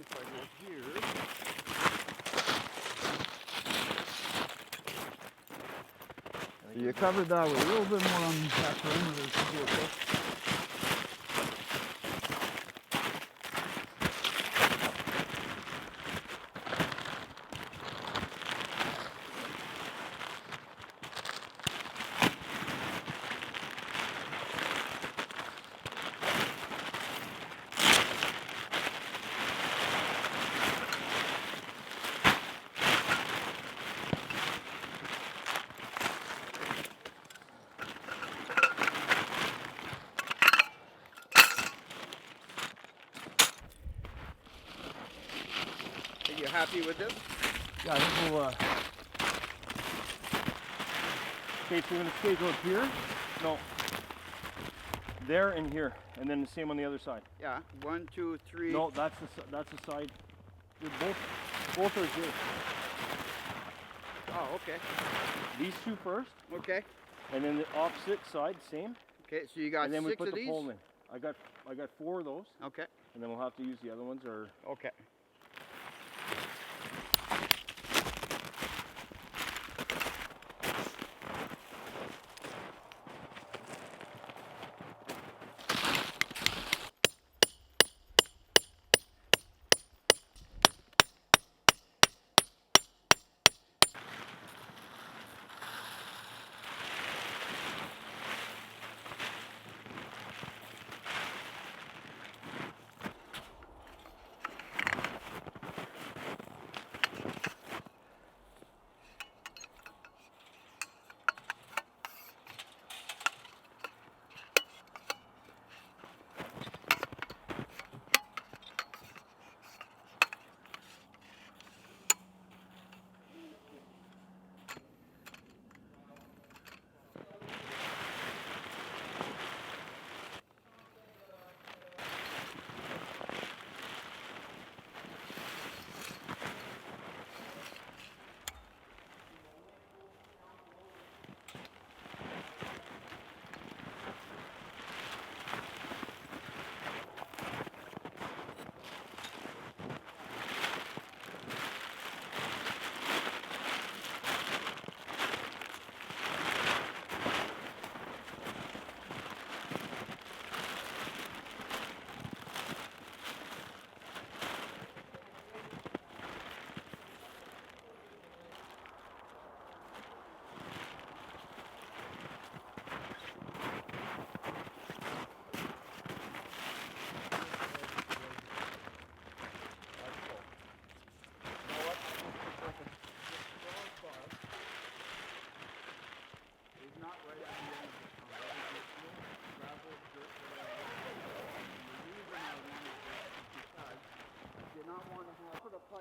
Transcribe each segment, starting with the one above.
if I go here. You covered that with a little bit more on that perimeter. Should be okay. Are you happy with this? Yeah, I think we'll, okay, so we're going to schedule up here. No. There and here. And then the same on the other side. Yeah, 1, 2, 3. No, that's the side. Both are here. Oh, okay. These two first. Okay. And then the opposite side, same. Okay, so you got and then 6 we put of the these? pole in. I got 4 of those. Okay. And then we'll have to use the other ones or Okay.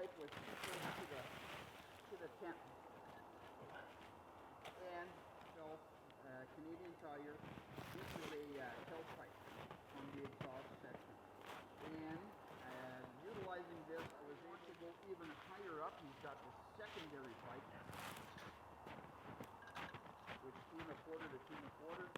Was too close to the tent. And so Canadian Tire issued a tail pipe on the exhaust section. And utilizing this, I was able to go even higher up. He's got the secondary pipe, which is 2 1/4 to 2 1/4.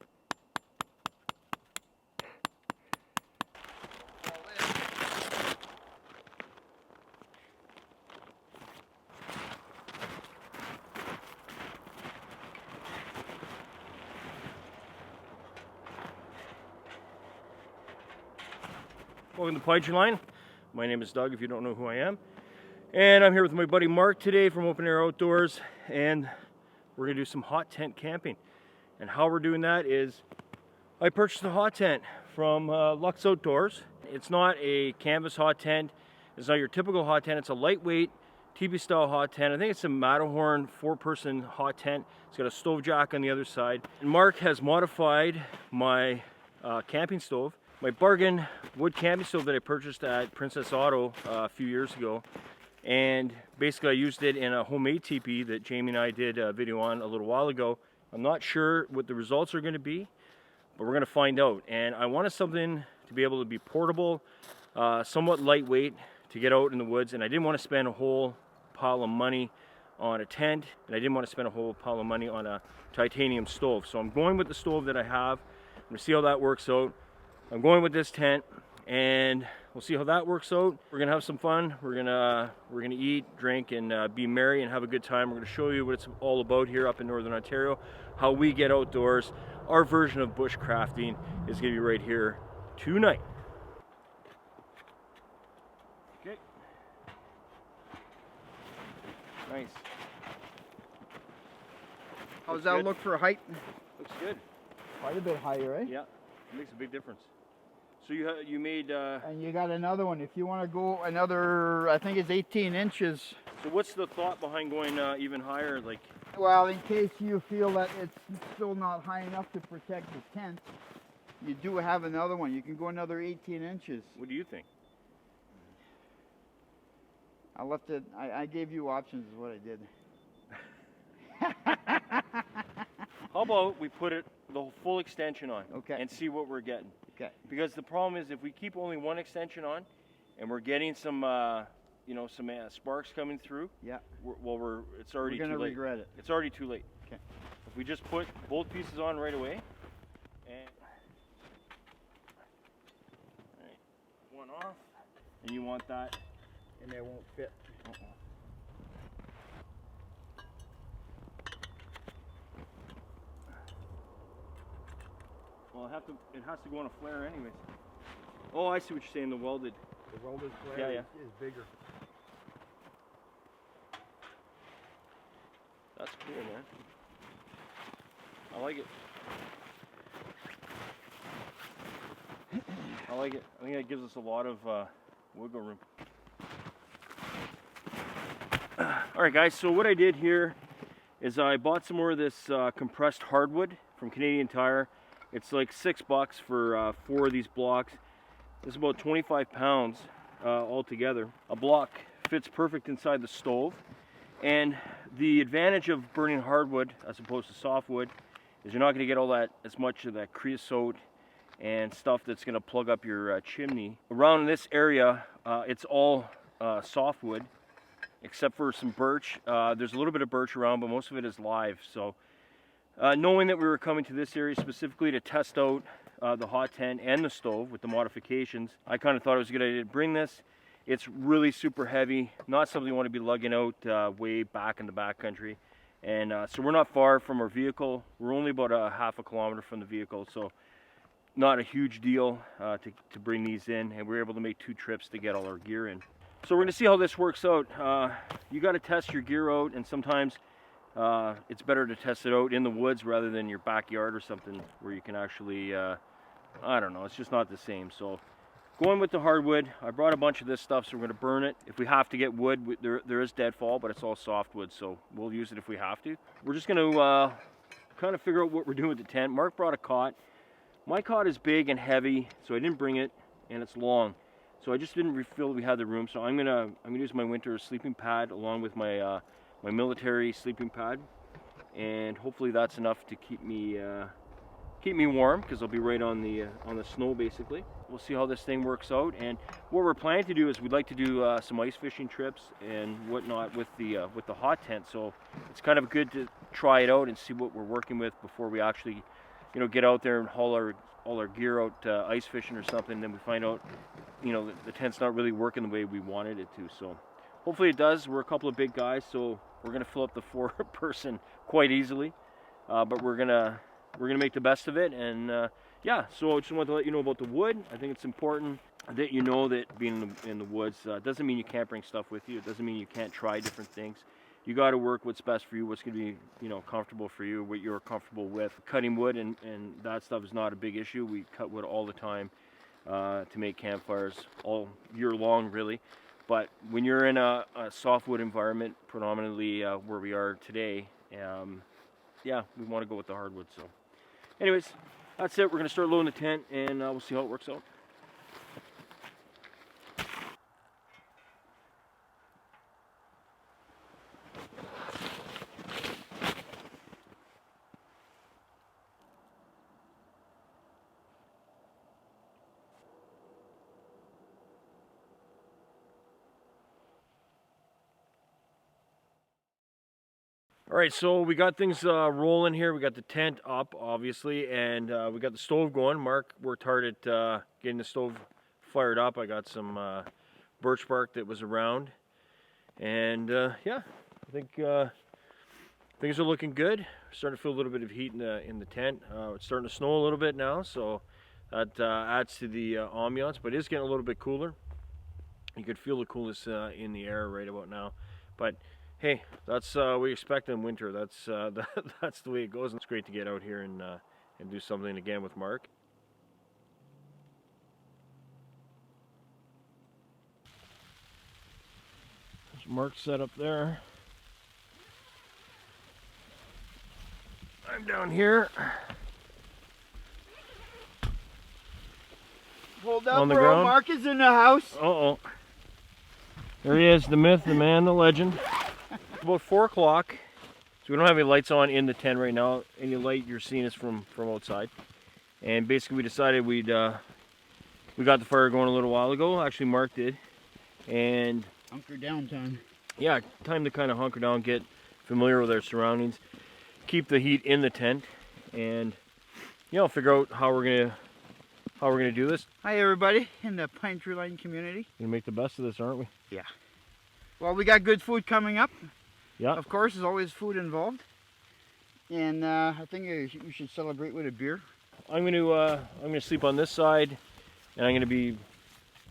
Welcome to Pinetree Line. My name is Doug, if you don't know who I am. And I'm here with my buddy Mark today from Open Air Outdoors, and we're gonna do some hot tent camping. And how we're doing that is, I purchased a hot tent from Lux Outdoors. It's not a canvas hot tent. It's not your typical hot tent. It's a lightweight teepee style hot tent. I think it's a Matterhorn 4-person hot tent. It's got a stove jack on the other side. And Mark has modified my camping stove. My bargain wood camping stove that I purchased at Princess Auto a few years ago, and basically I used it in a homemade teepee that Jamie and I did a video on a little while ago. I'm not sure what the results are going to be, but we're going to find out. And I wanted something to be able to be portable, somewhat lightweight to get out in the woods, and I didn't want to spend a whole pile of money on a tent, and I didn't want to spend a whole pile of money on a titanium stove. So I'm going with the stove that I have. I'm going to see how that works out. I'm going with this tent, and we'll see how that works out. We're gonna have some fun. We're gonna eat, drink, and be merry and have a good time. We're gonna show you what it's all about here up in Northern Ontario, how we get outdoors. Our version of bushcrafting is gonna be right here tonight. Okay. Nice. How's Looks that good. look for height? Looks good. Quite a bit higher, eh? Yeah, it makes a big difference. So you made. And you got another one. If you want to go another, I think it's 18 inches. So what's the thought behind going even higher? Like, Well, in case you feel that it's still not high enough to protect the tent, you do have another one. You can go another 18 inches. what do you think? I left it. I gave you options. Is what I did. How about we put it the full extension on, Okay. and see what we're getting? Okay. Because the problem is if we keep only one extension on, and we're getting some, some sparks coming through. Yeah. It's already We're gonna too late. regret it. It's already too late. Okay. If we just put both pieces on right away, and one off, and you want that. And they won't fit. Well, it has to go on a flare anyways. Oh, I see what you're saying, the welded. The welded flare Yeah. is bigger. That's cool, man. I like it. I like it. I think that gives us a lot of wiggle room. Alright guys, so what I did here is I bought some more of this compressed hardwood from Canadian Tire. It's like $6 for 4 of these blocks. It's about 25 pounds altogether. A block fits perfect inside the stove. And the advantage of burning hardwood as opposed to softwood is you're not going to get all that, as much of that creosote and stuff that's going to plug up your chimney. Around this area, it's all softwood, except for some birch. There's a little bit of birch around, but most of it is live. So knowing that we were coming to this area specifically to test out the hot tent and the stove with the modifications, I kind of thought it was a good idea to bring this. It's really super heavy, not something you want to be lugging out way back in the backcountry. And so we're not far from our vehicle. We're only about a half a kilometer from the vehicle, so not a huge deal to bring these in. And we were able to make 2 trips to get all our gear in. So we're going to see how this works out. You got to test your gear out, and sometimes it's better to test it out in the woods rather than your backyard or something where you can actually, I don't know, it's just not the same. So going with the hardwood, I brought a bunch of this stuff, so we're going to burn it. If we have to get wood, there is deadfall, but it's all softwood, so we'll use it if we have to. We're just going to kind of figure out what we're doing with the tent. Marc brought a cot. My cot is big and heavy, so I didn't bring it, and it's long. So I just didn't feel we had the room, so I'm gonna use my winter sleeping pad along with my my military sleeping pad, and hopefully that's enough to keep me warm, because I'll be right on the snow basically. We'll see how this thing works out, and what we're planning to do is we'd like to do some ice fishing trips and whatnot with the hot tent. So it's kind of good to try it out and see what we're working with before we actually, get out there and haul all our gear out ice fishing or something. And then we find out, the tent's not really working the way we wanted it to. So hopefully it does. We're a couple of big guys, so we're gonna fill up the 4-person quite easily. But we're gonna make the best of it. And yeah, so I just wanted to let you know about the wood. I think it's important that you know that being in the woods doesn't mean you can't bring stuff with you. It doesn't mean you can't try different things. You got to work what's best for you, what's going to be comfortable for you, what you're comfortable with. Cutting wood and that stuff is not a big issue. We cut wood all the time to make campfires all year long, really. But when you're in a softwood environment, predominantly where we are today, yeah, we want to go with the hardwood. So anyways, that's it. We're going to start loading the tent, and we'll see how it works out. All right, so we got things rolling here. We got the tent up, obviously, and we got the stove going. Marc worked hard at getting the stove fired up. I got some birch bark that was around, and yeah, I think things are looking good. Starting to feel a little bit of heat in the tent. It's starting to snow a little bit now, so that adds to the ambiance, but it is getting a little bit cooler. You could feel the coolness in the air right about now, but hey, that's we expect in winter. That's that's the way it goes, and it's great to get out here and do something again with Marc. There's Marc set up there. I'm down here. Hold up, On the bro. ground. Marc is in the house. Uh-oh. There he is, the myth, the man, the legend. About 4 o'clock, so we don't have any lights on in the tent right now. Any light you're seeing is from outside. And basically we decided we got the fire going a little while ago. Actually, Marc did. And Hunker down time. yeah, time to kind of hunker down, get familiar with our surroundings, keep the heat in the tent, and you know, figure out how we're gonna do this. Hi everybody in the Pinetree Line community. Gonna make the best of this, aren't we? Yeah. Well, we got good food coming up. Yeah. Of course, there's always food involved. And I think we should celebrate with a beer. I'm gonna sleep on this side, and I'm gonna be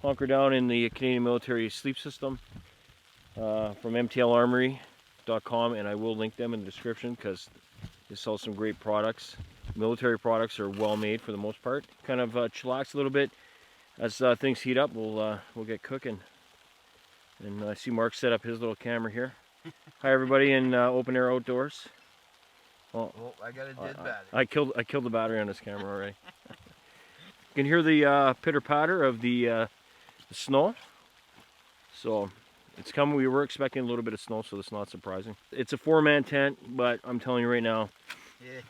hunkered down in the Canadian military sleep system from mtlarmory.com, and I will link them in the description because they sell some great products. Military products are well made for the most part. Kind of chillax a little bit as things heat up. We'll get cooking. And I see Marc set up his little camera here. Hi everybody in Open Air Outdoors. Oh, I got a dead battery. I killed the battery on this camera already. You can hear the pitter patter of the snow. So it's coming. We were expecting a little bit of snow, so that's not surprising. It's a 4-man tent, but I'm telling you right now, Yeah.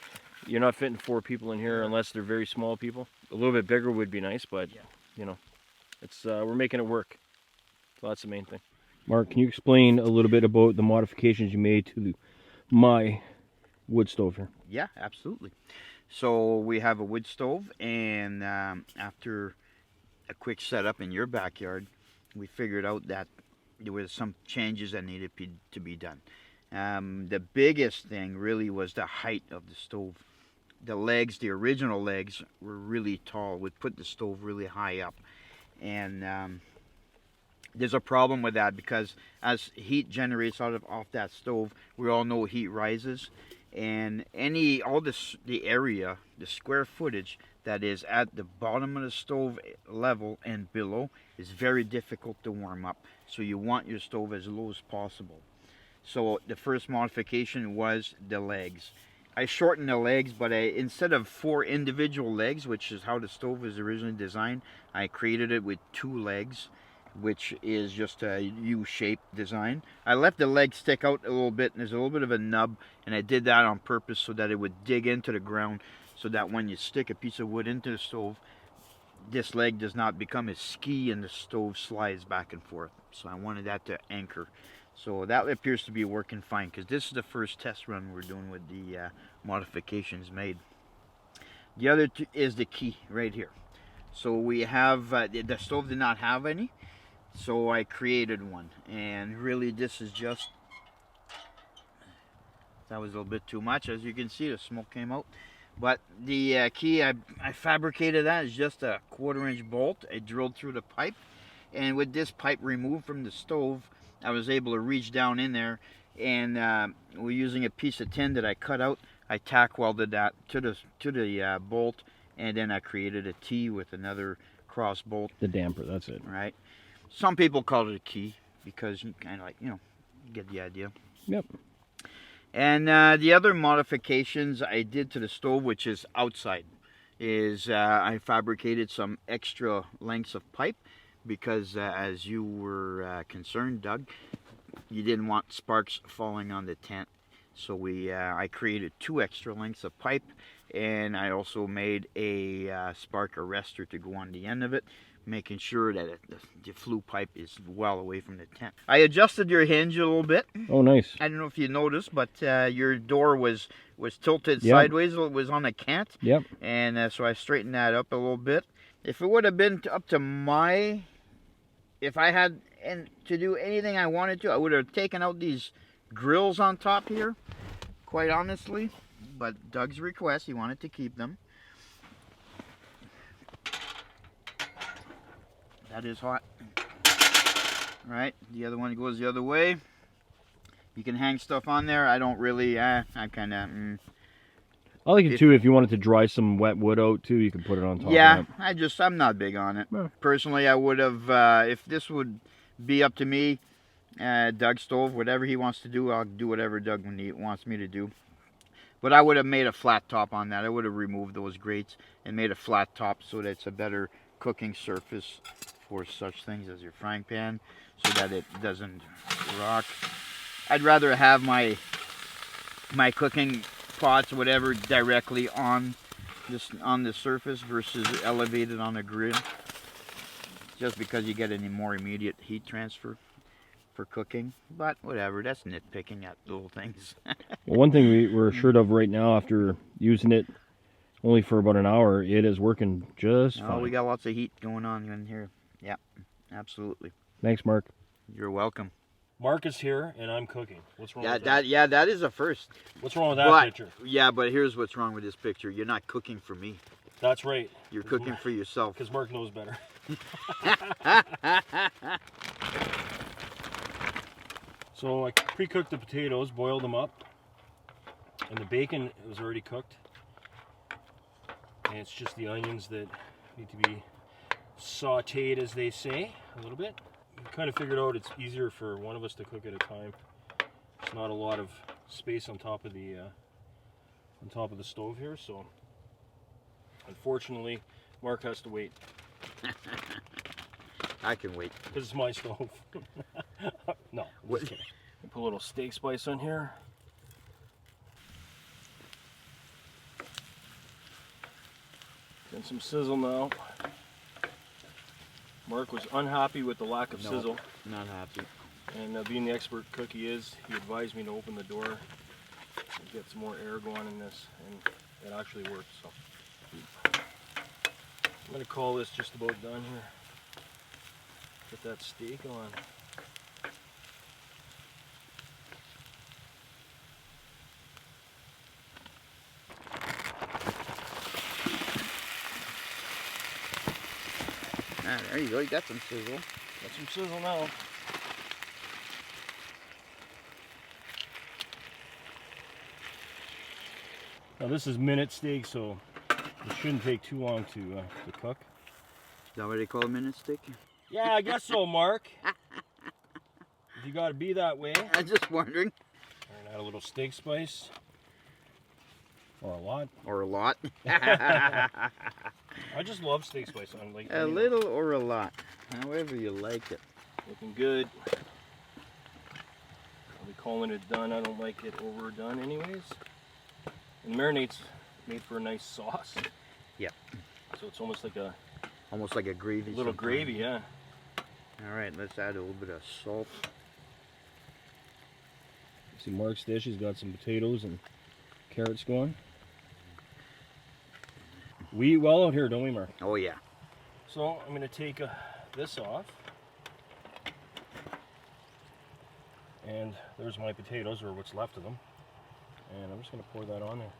you're not fitting 4 people in here unless they're very small people. A little bit bigger would be nice, but yeah, you know, it's we're making it work. So that's the main thing. Marc, can you explain a little bit about the modifications you made to my wood stove here? Yeah, absolutely. So we have a wood stove, and after a quick setup in your backyard, we figured out that there were some changes that needed to be done. The biggest thing really was the height of the stove. The legs, the original legs, were really tall. We put the stove really high up, and there's a problem with that because as heat generates off that stove, we all know heat rises, and the area, the square footage that is at the bottom of the stove level and below is very difficult to warm up. So you want your stove as low as possible. So the first modification was the legs. I shortened the legs, but instead of 4 individual legs, which is how the stove was originally designed, I created it with 2 legs, which is just a U-shaped design. I left the leg stick out a little bit, and there's a little bit of a nub, and I did that on purpose so that it would dig into the ground, so that when you stick a piece of wood into the stove, this leg does not become a ski and the stove slides back and forth. So I wanted that to anchor. So that appears to be working fine, because this is the first test run we're doing with the modifications made. The other is the key right here. So we have, the stove did not have any, so I created one. And really this is just, that was a little bit too much. As you can see, the smoke came out. But the key, I fabricated that as just a 1/4-inch bolt. I drilled through the pipe, and with this pipe removed from the stove, I was able to reach down in there, and we're using a piece of tin that I cut out. I tack welded that to the bolt, and then I created a T with another cross bolt. The damper, that's it. Right. Some people call it a key because you kind of like, you know, get the idea. Yep. And the other modifications I did to the stove, which is outside, is I fabricated some extra lengths of pipe because as you were concerned, Doug, you didn't want sparks falling on the tent. So I created 2 extra lengths of pipe, and I also made a spark arrestor to go on the end of it, making sure that the flue pipe is well away from the tent. I adjusted your hinge a little bit. Oh, nice. I don't know if you noticed, but your door was tilted Yep. sideways. It was on a cant. Yep. And so I straightened that up a little bit. If it would have been up to my, if I had to do anything I wanted to, I would have taken out these grills on top here, quite honestly. But Doug's request, he wanted to keep them. That is hot. Right, the other one goes the other way. You can hang stuff on there. I don't really, I kind of... I like it too. If you wanted to dry some wet wood out too, you can put it on top. Yeah, of that. I'm not big on it. No. Personally, I would have, if this would be up to me, Doug's stove, whatever he wants to do, I'll do whatever Doug wants me to do. But I would have made a flat top on that. I would have removed those grates and made a flat top so that it's a better cooking surface for such things as your frying pan, so that it doesn't rock. I'd rather have my cooking pots, whatever, directly on the surface versus elevated on a grill, just because you get any more immediate heat transfer for cooking. But whatever, that's nitpicking at little things. Well, one thing we're assured of right now, after using it only for about an hour, it is working just fine. Oh, we got lots of heat going on in here. Yeah, absolutely. Thanks, Mark. You're welcome. Mark is here and I'm cooking. What's wrong with that? Yeah, that is a first. What's wrong with that picture? Yeah, but here's what's wrong with this picture. You're not cooking for me. That's right. You're cooking for yourself. Because Mark knows better. So I pre-cooked the potatoes, boiled them up, and the bacon was already cooked. And it's just the onions that need to be sauteed, as they say, a little bit. We kind of figured out it's easier for one of us to cook at a time. There's not a lot of space on top of the stove here, so unfortunately Mark has to wait. I can wait. Because it's my stove. No, I'm just kidding. Put a little steak spice on here. Getting some sizzle now. Mark was unhappy with the lack of sizzle. Not happy. And being the expert cook he is, he advised me to open the door and get some more air going in this, and it actually worked. So I'm going to call this just about done here. Put that steak on. Ah, there you go, you got some sizzle. Got some sizzle now. Now this is minute steak, so it shouldn't take too long to cook. Is that what they call a minute steak? Yeah, I guess so, Mark. If you gotta be that way. I'm just wondering. And add a little steak spice. Or a lot. Or a lot. I just love steak spice. I'm like a little or a lot. However you like it. Looking good. I'll be calling it done. I don't like it overdone anyways. And marinate's made for a nice sauce. Yeah. So it's almost like a gravy. A little gravy, yeah. Alright, let's add a little bit of salt. See Mark's dish, he's got some potatoes and carrots going. We eat well out here, don't we, Mark? Oh yeah. So I'm going to take this off. And there's my potatoes, or what's left of them. And I'm just going to pour that on there.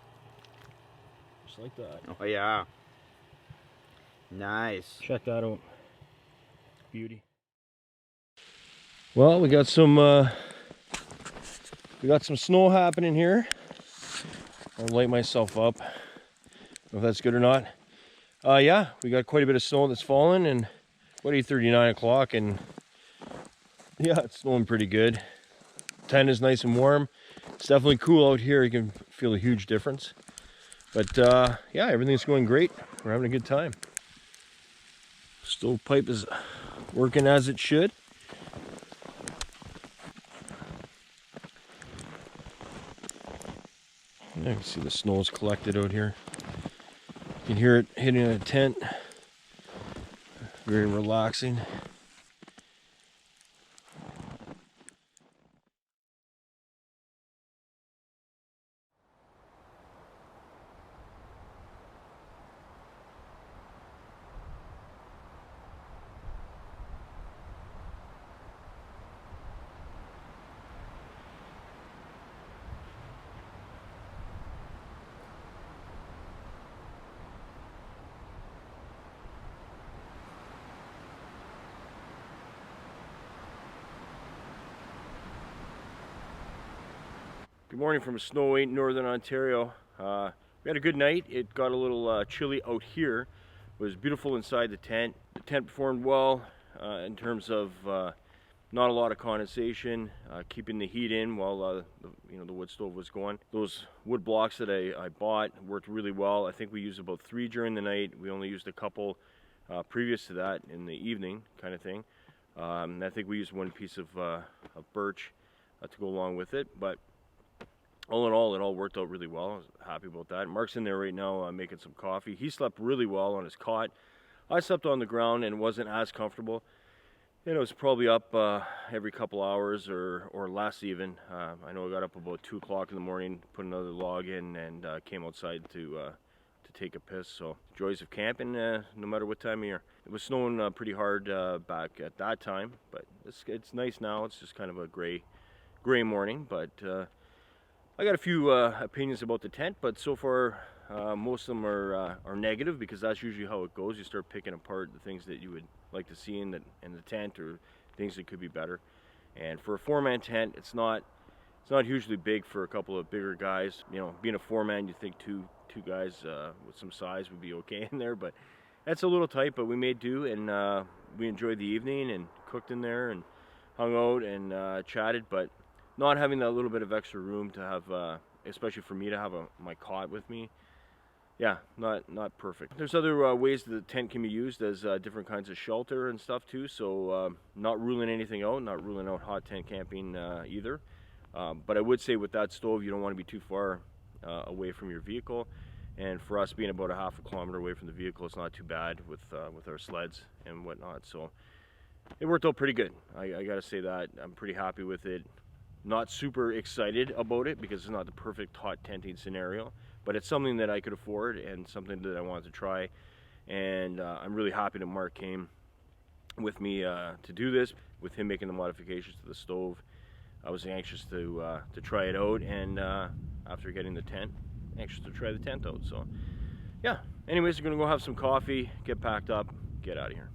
Just like that. Oh yeah. Nice. Check that out. Beauty. Well, we got some snow happening here. I'll light myself up. I don't know if that's good or not. Yeah, we got quite a bit of snow that's fallen, and what, 8:30, 9 o'clock, and yeah, it's snowing pretty good. Tent is nice and warm. It's definitely cool out here. You can feel a huge difference. But yeah, everything's going great. We're having a good time. Stovepipe is working as it should. You can see the snow's collected out here. You can hear it hitting a tent. Very relaxing. Good morning from snowy northern Ontario. We had a good night. It got a little chilly out here. It was beautiful inside the tent. The tent performed well in terms of not a lot of condensation, keeping the heat in while the wood stove was going. Those wood blocks that I bought worked really well. I think we used about 3 during the night. We only used a couple previous to that in the evening, kind of thing. I think we used 1 piece of birch to go along with it, but all in all, it all worked out really well. I was happy about that. Marc's in there right now making some coffee. He slept really well on his cot. I slept on the ground and wasn't as comfortable. It was probably up every couple hours or less even. I know I got up about 2 o'clock in the morning, put another log in, and came outside to take a piss. So joys of camping, no matter what time of year. It was snowing pretty hard back at that time, but it's nice now. It's just kind of a gray morning, but I got a few opinions about the tent, but so far most of them are negative, because that's usually how it goes. You start picking apart the things that you would like to see in the tent, or things that could be better. And for a 4-man tent, it's not hugely big for a couple of bigger guys. You know, being a 4-man, you think two guys with some size would be okay in there, but that's a little tight. But we made do, and we enjoyed the evening and cooked in there and hung out and chatted. But not having that little bit of extra room to have, especially for me to have my cot with me, yeah, not perfect. There's other ways that the tent can be used as different kinds of shelter and stuff too. So not ruling anything out, not ruling out hot tent camping either. But I would say with that stove, you don't want to be too far away from your vehicle. And for us, being about a half a kilometer away from the vehicle, it's not too bad with our sleds and whatnot. So it worked out pretty good. I got to say that I'm pretty happy with it. Not super excited about it because it's not the perfect hot tenting scenario, but it's something that I could afford and something that I wanted to try. And I'm really happy that Marc came with me to do this, with him making the modifications to the stove. I was anxious to try it out, and after getting the tent, anxious to try the tent out. So yeah, anyways, we're gonna go have some coffee, get packed up, get out of here.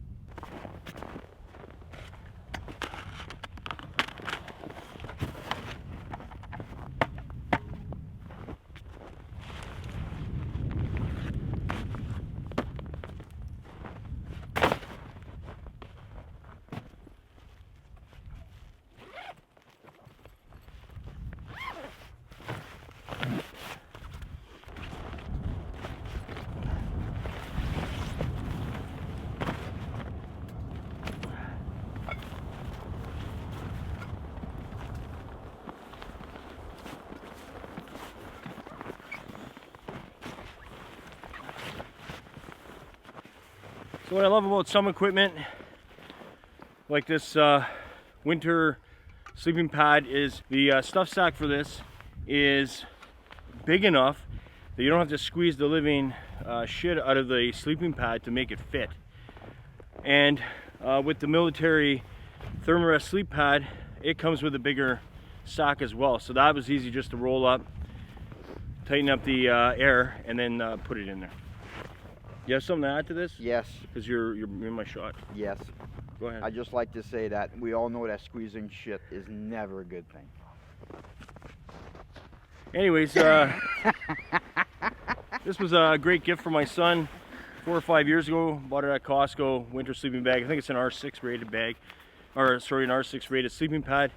So what I love about some equipment, like this winter sleeping pad, is the stuff sack for this is big enough that you don't have to squeeze the living shit out of the sleeping pad to make it fit. And with the military Thermarest sleep pad, it comes with a bigger sack as well. So that was easy just to roll up, tighten up the air, and then put it in there. You have something to add to this? Yes. Because you're in my shot. Yes. Go ahead. I just like to say that we all know that squeezing shit is never a good thing. Anyways, this was a great gift for my son 4 or 5 years ago. Bought it at Costco, winter sleeping bag. I think it's an R6 rated bag, or sorry, an R6 rated sleeping pad.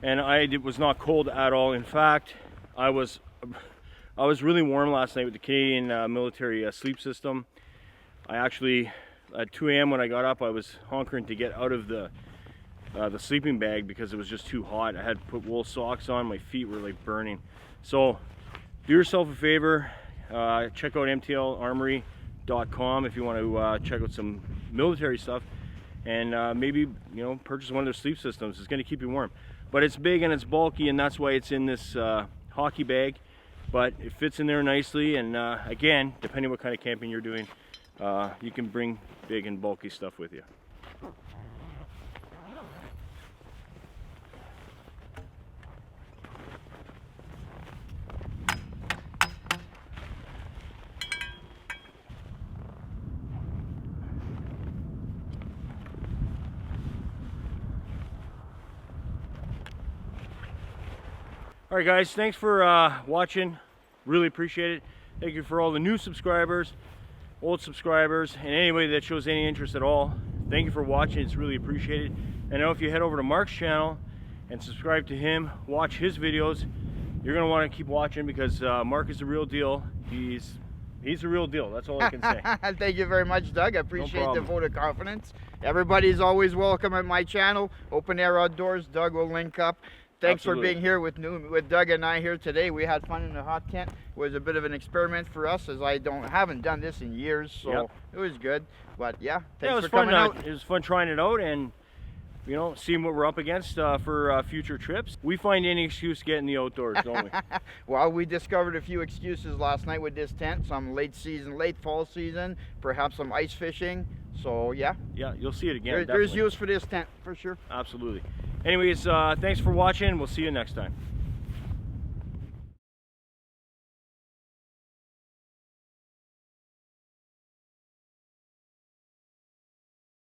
And it was not cold at all. In fact, I was really warm last night with the Canadian military sleep system. I actually, at 2 a.m. when I got up, I was honkering to get out of the sleeping bag because it was just too hot. I had to put wool socks on. My feet were like burning. So do yourself a favor, check out mtlarmory.com if you want to check out some military stuff, and maybe purchase one of their sleep systems. It's going to keep you warm, but it's big and it's bulky, and that's why it's in this hockey bag. But it fits in there nicely, and again, depending what kind of camping you're doing, you can bring big and bulky stuff with you. All right, guys, thanks for watching. Really appreciate it. Thank you for all the new subscribers, old subscribers, and anybody that shows any interest at all. Thank you for watching. It's really appreciated. And I know if you head over to Marc's channel and subscribe to him, watch his videos, you're going to want to keep watching because Marc is the real deal. He's the real deal. That's all I can say. Thank you very much, Doug. I appreciate the problem. vote of confidence. Everybody's always welcome at my channel, Open Air Outdoors. Doug will link up. Thanks Absolutely. for being here with Doug and I here today. We had fun in the hot tent. It was a bit of an experiment for us, as I haven't done this in years, so Yep. It was good. But yeah, Yeah, it was for fun. coming out. It was fun trying it out and seeing what we're up against for future trips. We find any excuse to get in the outdoors, don't we? Well, we discovered a few excuses last night with this tent. Some late fall season, perhaps some ice fishing. So yeah, Yeah, you'll see it again. there's definitely. use for this tent for sure. Absolutely. Anyways, thanks for watching. We'll see you next time.